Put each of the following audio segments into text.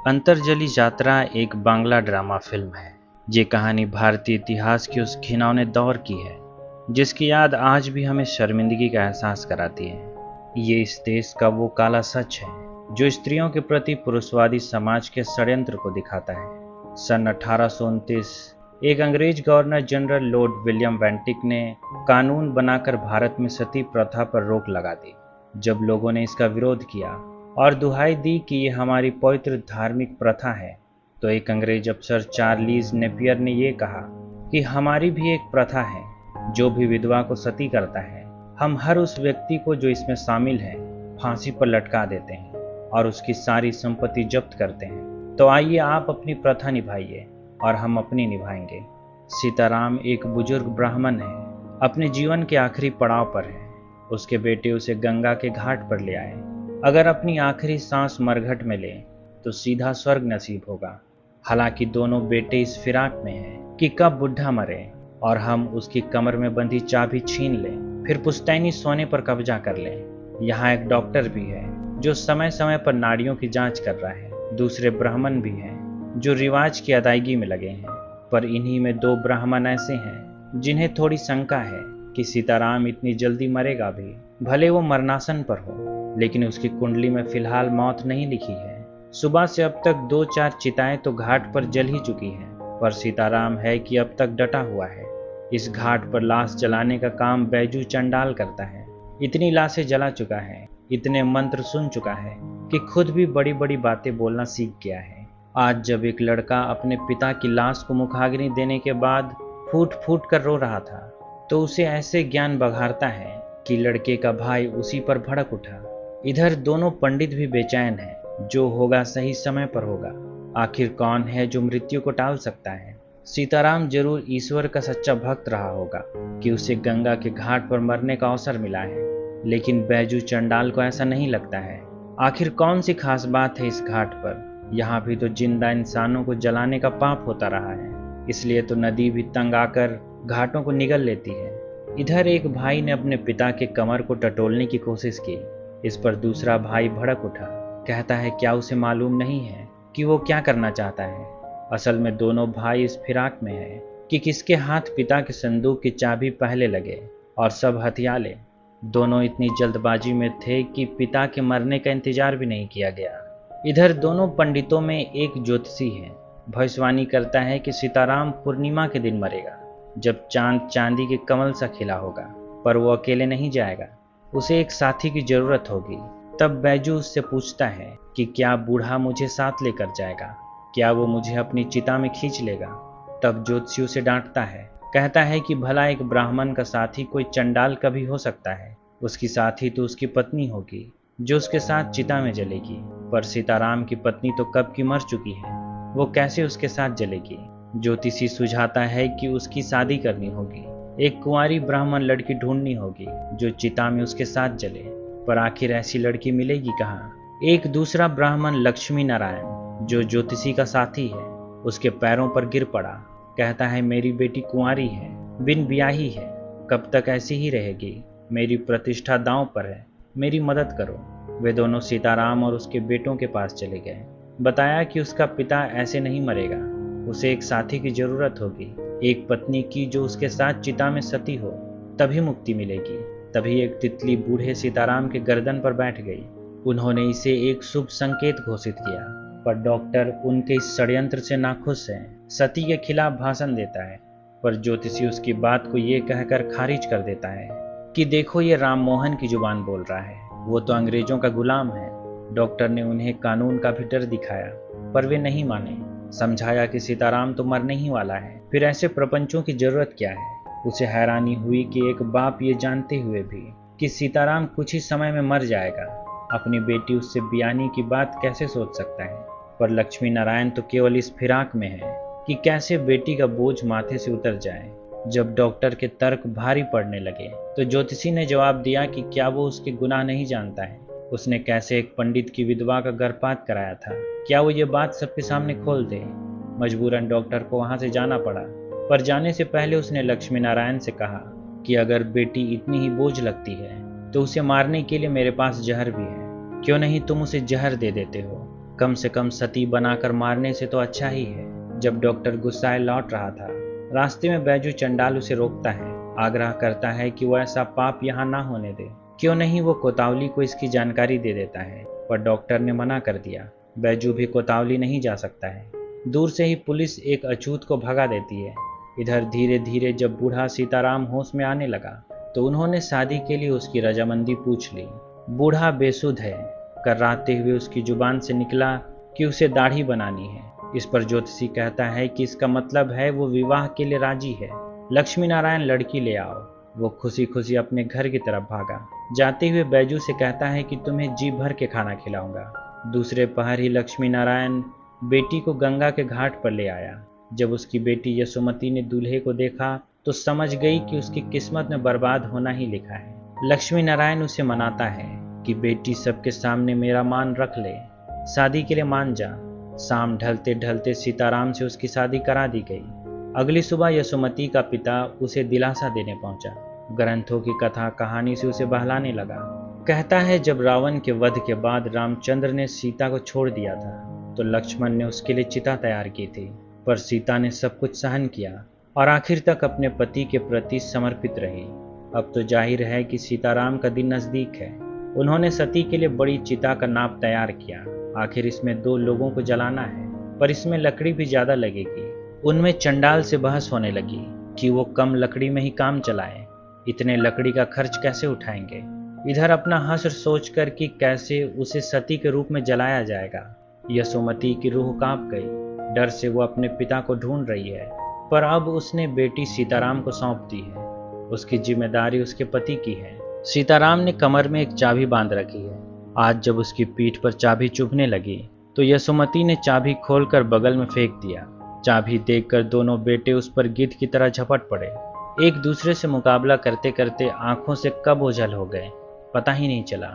अंतर्जली यात्रा एक Bangla drama film है। ये कहानी भारतीय इतिहास के उस घिनौने दौर की है जिसकी याद आज भी हमें शर्मिंदगी का एहसास कराती है। ये इस देश का वो काला सच है जो स्त्रियों के प्रति पुरुषवादी समाज के षड्यंत्र को दिखाता है। सन 1829 एक अंग्रेज governor general Lord William Bentinck ने कानून बनाकर भारत में सती प्रथा पर रोक लगा दी। जब लोगों ने इसका विरोध किया और दुहाई दी कि ये हमारी पवित्र धार्मिक प्रथा है, तो एक अंग्रेज अफसर चार्ल्स नेपियर ने ये कहा कि हमारी भी एक प्रथा है, जो भी विधवा को सती करता है, हम हर उस व्यक्ति को जो इसमें शामिल है फांसी पर लटका देते हैं और उसकी सारी संपत्ति जब्त करते हैं। तो आइए आप अपनी प्रथा निभाइए और हम अपनी निभाएंगे। सीताराम एक बुजुर्ग ब्राह्मण है, अपने जीवन के आखिरी पड़ाव पर है। उसके बेटे उसे गंगा के घाट पर ले आए। अगर अपनी आखिरी सांस मरघट में ले तो सीधा स्वर्ग नसीब होगा। हालांकि दोनों बेटे इस फिराक में हैं कि कब बुढ़ा मरे और हम उसकी कमर में बंधी चाबी छीन लें, फिर पुश्तैनी सोने पर कब्जा कर लें। यहाँ एक डॉक्टर भी है जो समय समय पर नाड़ियों की जांच कर रहा है। दूसरे ब्राह्मण भी हैं जो रिवाज की अदायगी में लगे हैं। पर इन्हीं में दो ब्राह्मण ऐसे हैं जिन्हें थोड़ी शंका है कि सीताराम इतनी जल्दी मरेगा भी। भले वो मरणासन पर हो, लेकिन उसकी कुंडली में फिलहाल मौत नहीं लिखी है। सुबह से अब तक 2-4 चिताएं तो घाट पर जल ही चुकी हैं, पर सीताराम है कि अब तक डटा हुआ है। इस घाट पर लाश जलाने का काम बैजू चंडाल करता है। इतनी लाशें जला चुका है, इतने मंत्र सुन चुका है कि खुद भी बड़ी बड़ी बातें बोलना सीख गया है। आज जब एक लड़का अपने पिता की लाश को मुखाग्नि देने के बाद फूट फूट कर रो रहा था, तो उसे ऐसे ज्ञान बघारता है कि लड़के का भाई उसी पर भड़क उठा। इधर दोनों पंडित भी बेचैन हैं। जो होगा सही समय पर होगा। आखिर कौन है जो मृत्यु को टाल सकता है? सीताराम जरूर ईश्वर का सच्चा भक्त रहा होगा कि उसे गंगा के घाट पर मरने का अवसर मिला है, लेकिन बैजू चंडाल को ऐसा नहीं लगता है। आखिर कौन सी खास बात है इस घाट पर? यहाँ भी तो जिंदा इंसानों को जलाने का पाप होता रहा है, इसलिए तो नदी भी तंग आकर घाटों को निगल लेती है। इधर एक भाई ने अपने पिता के कमर को टटोलने की कोशिश की। इस पर दूसरा भाई भड़क उठा। कहता है क्या उसे मालूम नहीं है कि वो क्या करना चाहता है? असल में दोनों भाई इस फिराक में है कि किसके हाथ पिता के संदूक की चाबी पहले लगे और सब हथिया ले। दोनों इतनी जल्दबाजी में थे कि पिता के मरने का इंतजार भी नहीं किया गया। इधर दोनों पंडितों में एक ज्योतिषी है। भविष्यवाणी करता है कि सीताराम पूर्णिमा के दिन मरेगा, जब चांद चांदी के कमल सा खिला होगा। पर वो अकेले नहीं जाएगा, उसे एक साथी की जरूरत होगी। तब बैजू उससे पूछता है कि क्या बूढ़ा मुझे साथ लेकर जाएगा? क्या वो मुझे अपनी चिता में खींच लेगा? तब ज्योतिषी उसे डांटता है। कहता है कि भला एक ब्राह्मण का साथी कोई चंडाल कभी हो सकता है? उसकी साथी तो उसकी पत्नी होगी जो उसके साथ चिता में जलेगी। पर सीताराम की पत्नी तो कब की मर चुकी है, वो कैसे उसके साथ जलेगी? ज्योतिषी सुझाता है कि उसकी शादी करनी होगी। एक कुंवारी ब्राह्मण लड़की ढूंढनी होगी जो चिता में उसके साथ जले। पर आखिर ऐसी लड़की मिलेगी कहाँ? एक दूसरा ब्राह्मण लक्ष्मी नारायण, जो ज्योतिषी का साथी है, उसके पैरों पर गिर पड़ा। कहता है मेरी बेटी कुंवारी है, बिन ब्याही है, कब तक ऐसी ही रहेगी? मेरी प्रतिष्ठा दांव पर है, मेरी मदद करो। वे दोनों सीताराम और उसके बेटों के पास चले गए। बताया कि उसका पिता ऐसे नहीं मरेगा, उसे एक साथी की जरूरत होगी, एक पत्नी की जो उसके साथ चिता में सती हो, तभी मुक्ति मिलेगी। तभी एक तितली बूढ़े सीताराम के गर्दन पर बैठ गई। उन्होंने इसे एक शुभ संकेत घोषित किया। पर डॉक्टर उनके इस षड्यंत्र से नाखुश है, सती के खिलाफ भाषण देता है। पर ज्योतिषी उसकी बात को ये कहकर खारिज कर देता है कि देखो ये राम मोहन की जुबान बोल रहा है, वो तो अंग्रेजों का गुलाम है। डॉक्टर ने उन्हें कानून का भी डर दिखाया, पर वे नहीं माने। समझाया कि सीताराम तो मरने ही वाला है, फिर ऐसे प्रपंचों की जरूरत क्या है? उसे हैरानी हुई कि एक बाप ये जानते हुए भी कि सीताराम कुछ ही समय में मर जाएगा, अपनी बेटी उससे ब्याहने की बात कैसे सोच सकता है? पर लक्ष्मी नारायण तो केवल इस फिराक में है कि कैसे बेटी का बोझ माथे से उतर जाए। जब डॉक्टर के तर्क भारी पड़ने लगे तो ज्योतिषी ने जवाब दिया कि क्या वो उसके गुनाह नहीं जानता है? उसने कैसे एक पंडित की विधवा का गर्भपात कराया था, क्या वो ये बात सबके सामने खोल दे? मजबूरन डॉक्टर को वहां से जाना पड़ा। पर जाने से पहले उसने लक्ष्मी नारायण से कहा कि अगर बेटी इतनी ही बोझ लगती है तो उसे मारने के लिए मेरे पास जहर भी है, क्यों नहीं तुम उसे जहर दे देते हो? कम से कम सती बनाकर मारने से तो अच्छा ही है। जब डॉक्टर गुस्साए लौट रहा था, रास्ते में बैजू चंडाल उसे रोकता है, आग्रह करता है कि वो ऐसा पाप यहाँ ना होने दे। क्यों नहीं वो कोतावली को इसकी जानकारी दे देता है, पर डॉक्टर ने मना कर दिया। बैजू भी कोतावली नहीं जा सकता है। दूर से ही पुलिस एक अछूत को भगा देती है। इधर धीरे धीरे जब बूढ़ा सीताराम होश में आने लगा तो उन्होंने शादी के लिए उसकी रजामंदी पूछ ली। बूढ़ा बेसुध है, कर्राते हुए उसकी जुबान से निकला कि उसे दाढ़ी बनानी है। इस पर ज्योतिषी कहता है कि इसका मतलब है वो विवाह के लिए राजी है। लक्ष्मी नारायण लड़की ले आओ। वो खुशी खुशी अपने घर की तरफ भागा। जाते हुए बैजू से कहता है कि तुम्हें जी भर के खाना खिलाऊंगा। दूसरे पहर ही लक्ष्मी नारायण बेटी को गंगा के घाट पर ले आया। जब उसकी बेटी यशोमती ने दूल्हे को देखा तो समझ गई कि उसकी किस्मत में बर्बाद होना ही लिखा है। लक्ष्मी नारायण उसे मनाता है कि बेटी सबके सामने मेरा मान रख ले, शादी के लिए मान जा। शाम ढलते ढलते सीताराम से उसकी शादी करा दी गई। अगली सुबह यशोमती का पिता उसे दिलासा देने पहुंचा। ग्रंथों की कथा कहानी से उसे बहलाने लगा। कहता है जब रावण के वध के बाद रामचंद्र ने सीता को छोड़ दिया था तो लक्ष्मण ने उसके लिए चिता तैयार की थी, पर सीता ने सब कुछ सहन किया और आखिर तक अपने पति के प्रति समर्पित रही। अब तो जाहिर है कि सीताराम का दिन नजदीक है। उन्होंने सती के लिए बड़ी चिता का नाप तैयार किया। आखिर इसमें 2 लोगों को जलाना है, पर इसमें लकड़ी भी ज्यादा लगेगी। उनमें चंडाल से बहस होने लगी कि वो कम लकड़ी में ही काम चलाए, इतने लकड़ी का खर्च कैसे उठाएंगे। इधर अपना हश्र सोचकर कि कैसे उसे सती के रूप में जलाया जाएगा, यशोमती की रूह कांप गई। डर से वो अपने पिता को ढूंढ रही है, पर अब उसने बेटी सीताराम को सौंप दी है। उसकी जिम्मेदारी उसके पति की है। सीताराम ने कमर में एक चाबी बांध रखी है। आज जब उसकी पीठ पर चाबी चुभने लगी तो यशोमती ने चाबी खोलकर बगल में फेंक दिया। चाबी देखकर दोनों बेटे उस पर गिद्ध की तरह झपट पड़े। एक दूसरे से मुकाबला करते करते आंखों से कब ओझल हो गए पता ही नहीं चला।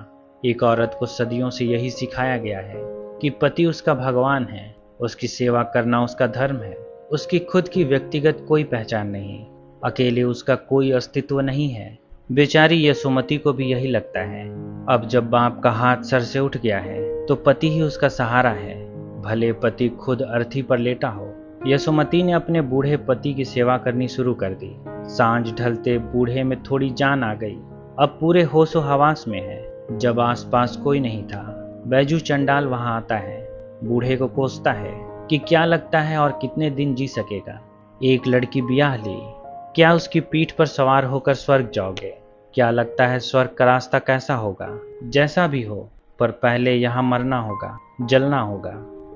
एक औरत को सदियों से यही सिखाया गया है कि पति उसका भगवान है, उसकी सेवा करना उसका धर्म है। उसकी खुद की व्यक्तिगत कोई पहचान नहीं, अकेले उसका कोई अस्तित्व नहीं है। बेचारी यशोमती को भी यही लगता है। अब जब बाप का हाथ सर से उठ गया है तो पति ही उसका सहारा है, भले पति खुद अर्थी पर लेटा हो। यशोमती ने अपने बूढ़े पति की सेवा करनी शुरू कर दी। सांझ ढलते बूढ़े में थोड़ी जान आ गई। अब पूरे होशो हवास में है। जब आसपास कोई नहीं था, बैजू चंडाल वहां आता है। बूढ़े को कोसता है कि क्या लगता है और कितने दिन जी सकेगा। एक लड़की ब्याह ली, क्या उसकी पीठ पर सवार होकर स्वर्ग जाओगे? क्या लगता है स्वर्ग का रास्ता कैसा होगा? जैसा भी हो, पर पहले यहाँ मरना होगा, जलना होगा।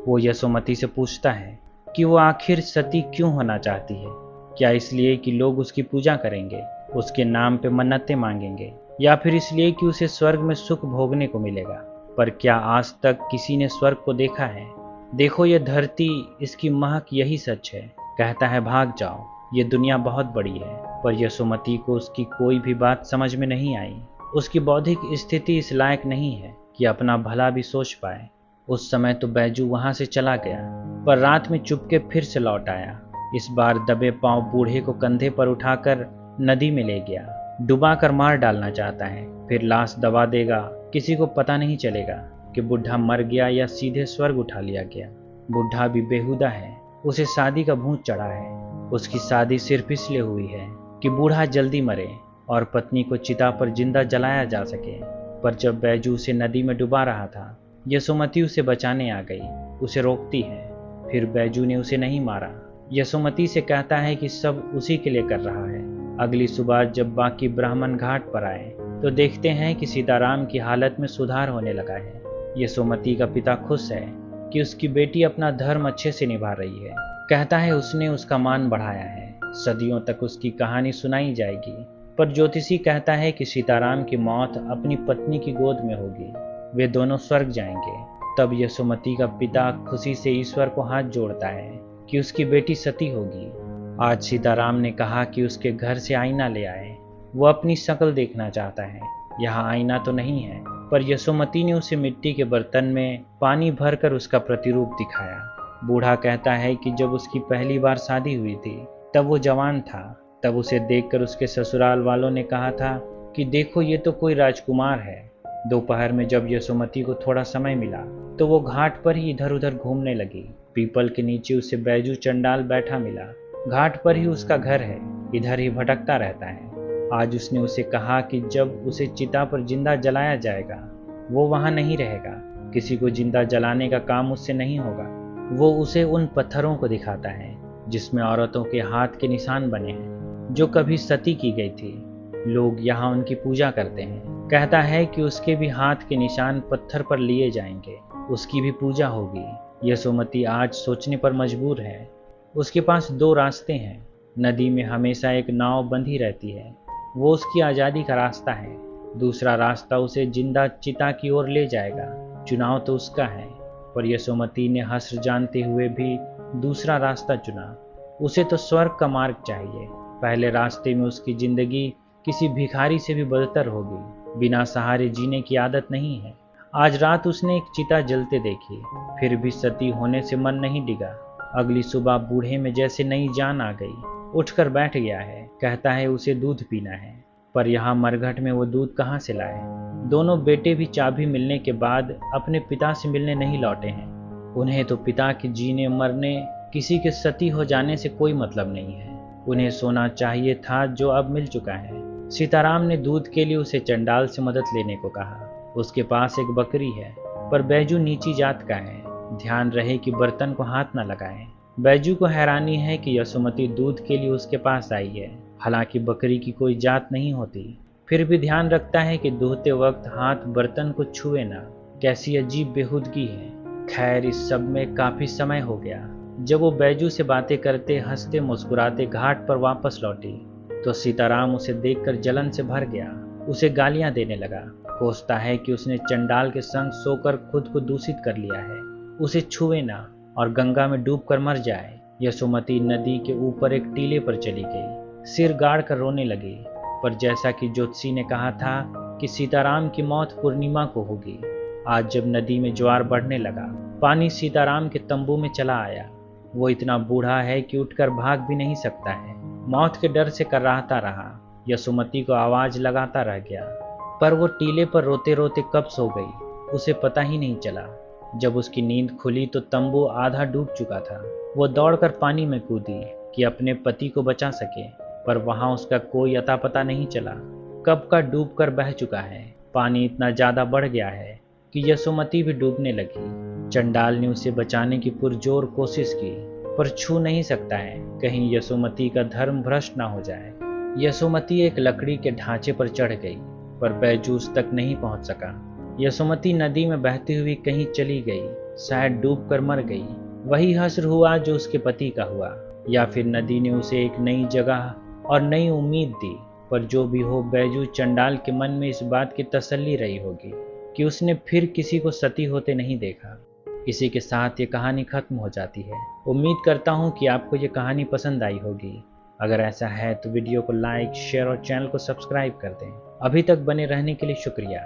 वो यशोमती से पूछता है कि वो आखिर सती क्यों होना चाहती है। क्या इसलिए कि लोग उसकी पूजा करेंगे, उसके नाम पे मन्नतें मांगेंगे, या फिर इसलिए कि उसे स्वर्ग में सुख भोगने को मिलेगा? पर क्या आज तक किसी ने स्वर्ग को देखा है? देखो ये धरती, इसकी महक यही सच है। कहता है भाग जाओ, ये दुनिया बहुत बड़ी है। पर यशोमती को उसकी कोई भी बात समझ में नहीं आई। उसकी बौद्धिक स्थिति इस लायक नहीं है कि अपना भला भी सोच पाए। उस समय तो बैजू वहां से चला गया, पर रात में चुपके फिर से लौट आया। इस बार दबे पांव बूढ़े को कंधे पर उठाकर नदी में ले गया। डुबा कर मार डालना चाहता है, फिर लाश दबा देगा। किसी को पता नहीं चलेगा कि बुढ़ा मर गया या सीधे स्वर्ग उठा लिया गया। बुढ़ा भी बेहुदा है, उसे शादी का भूत चढ़ा है। उसकी शादी सिर्फ इसलिए हुई है कि बूढ़ा जल्दी मरे और पत्नी को चिता पर जिंदा जलाया जा सके। पर जब बैजू उसे नदी में डुबा रहा था, यशोमती उसे बचाने आ गई, उसे रोकती है। फिर बैजू ने उसे नहीं मारा। यशोमती से कहता है कि सब उसी के लिए कर रहा है। अगली सुबह जब बाकी ब्राह्मण घाट पर आए तो देखते हैं कि सीताराम की हालत में सुधार होने लगा है। यशोमती का पिता खुश है कि उसकी बेटी अपना धर्म अच्छे से निभा रही है। कहता है उसने उसका मान बढ़ाया है, सदियों तक उसकी कहानी सुनाई जाएगी। पर ज्योतिषी कहता है कि सीताराम की मौत अपनी पत्नी की गोद में होगी, वे दोनों स्वर्ग जाएंगे। तब यशोमती का पिता खुशी से ईश्वर को हाथ जोड़ता है कि उसकी बेटी सती होगी। आज सीताराम ने कहा कि उसके घर से आईना ले आए, वो अपनी शक्ल देखना चाहता है। यहाँ आईना तो नहीं है, पर यशोमती ने उसे मिट्टी के बर्तन में पानी भरकर उसका प्रतिरूप दिखाया। बूढ़ा कहता है कि जब उसकी पहली बार शादी हुई थी तब वो जवान था। तब उसे देखकर उसके ससुराल वालों ने कहा था कि देखो ये तो कोई राजकुमार है। दोपहर में जब यशोमती को थोड़ा समय मिला तो वो घाट पर ही इधर उधर घूमने लगी। पीपल के नीचे उसे बैजू चंडाल बैठा मिला। घाट पर ही उसका घर है, इधर ही भटकता रहता है। आज उसने उसे कहा कि जब उसे चिता पर जिंदा जलाया जाएगा वो वहां नहीं रहेगा। किसी को जिंदा जलाने का काम उससे नहीं होगा। वो उसे उन पत्थरों को दिखाता है जिसमें औरतों के हाथ के निशान बने हैं, जो कभी सती की गई थी। लोग यहाँ उनकी पूजा करते हैं। कहता है कि उसके भी हाथ के निशान पत्थर पर लिए जाएंगे, उसकी भी पूजा होगी। यशोमती आज सोचने पर मजबूर है। उसके पास दो रास्ते हैं। नदी में हमेशा एक नाव बंधी रहती है, वो उसकी आज़ादी का रास्ता है। दूसरा रास्ता उसे जिंदा चिता की ओर ले जाएगा। चुनाव तो उसका है, पर यशोमती ने हश्र जानते हुए भी दूसरा रास्ता चुना। उसे तो स्वर्ग का मार्ग चाहिए। पहले रास्ते में उसकी जिंदगी किसी भिखारी से भी बदतर होगी। बिना सहारे जीने की आदत नहीं है। आज रात उसने एक चिता जलते देखी, फिर भी सती होने से मन नहीं डिगा। अगली सुबह बूढ़े में जैसे नई जान आ गई। उठकर बैठ गया है। कहता है उसे दूध पीना है, पर यहाँ मरघट में वो दूध कहाँ से लाए। दोनों बेटे भी चाबी मिलने के बाद अपने पिता से मिलने नहीं लौटे हैं। उन्हें तो पिता के जीने मरने, किसी के सती हो जाने से कोई मतलब नहीं है। उन्हें सोना चाहिए था जो अब मिल चुका है। सीताराम ने दूध के लिए उसे चंडाल से मदद लेने को कहा। उसके पास एक बकरी है, पर बैजू नीची जात का है। ध्यान रहे कि बर्तन को हाथ न लगाए। बैजू को हैरानी है कि यशोमती दूध के लिए उसके पास आई है। हालांकि बकरी की कोई जात नहीं होती, फिर भी ध्यान रखता है कि दूहते वक्त हाथ बर्तन को छुए ना। कैसी अजीब बेहूदगी है। खैर, इस सब में काफी समय हो गया। जब वो बैजू से बातें करते हंसते मुस्कुराते घाट पर वापस लौटी तो सीताराम उसे देखकर जलन से भर गया। उसे गालियां देने लगा। कोसता है कि उसने चंडाल के संग सोकर खुद को दूषित कर लिया है। उसे छुए ना और गंगा में डूबकर मर जाए। यशोमती नदी के ऊपर एक टीले पर चली गई। सिर गाड़ कर रोने लगी। पर जैसा कि ज्योतिषी ने कहा था कि सीताराम की मौत पूर्णिमा को होगी, आज जब नदी में ज्वार बढ़ने लगा, पानी सीताराम के तंबू में चला आया। वो इतना बूढ़ा है कि उठकर भाग भी नहीं सकता है। मौत के डर से कर्राता रहा। यशोमती को आवाज लगाता रह गया, पर वो टीले पर रोते रोते कब सो गई उसे पता ही नहीं चला। जब उसकी नींद खुली तो तंबू आधा डूब चुका था। वो दौड़कर पानी में कूदी कि अपने पति को बचा सके, पर वहां उसका कोई अता पता नहीं चला। कब का डूबकर बह चुका है। पानी इतना ज्यादा बढ़ गया है कि यशोमती भी डूबने लगी। चंडाल ने उसे बचाने की पुरजोर कोशिश की, पर छू नहीं सकता है, कहीं यशोमती का धर्म भ्रष्ट ना हो जाए। यशोमती एक लकड़ी के ढांचे पर चढ़ गई, पर बैजू उस तक नहीं पहुंच सका। यशोमती नदी में बहती हुई कहीं चली गई, शायद डूबकर मर गई। वही हश्र हुआ जो उसके पति का हुआ, या फिर नदी ने उसे एक नई जगह और नई उम्मीद दी। पर जो भी हो, बैजू चंडाल के मन में इस बात की तसल्ली रही होगी कि उसने फिर किसी को सती होते नहीं देखा। इसी के साथ ये कहानी खत्म हो जाती है। उम्मीद करता हूँ कि आपको ये कहानी पसंद आई होगी। अगर ऐसा है तो वीडियो को लाइक, शेयर और चैनल को सब्सक्राइब कर दें। अभी तक बने रहने के लिए शुक्रिया।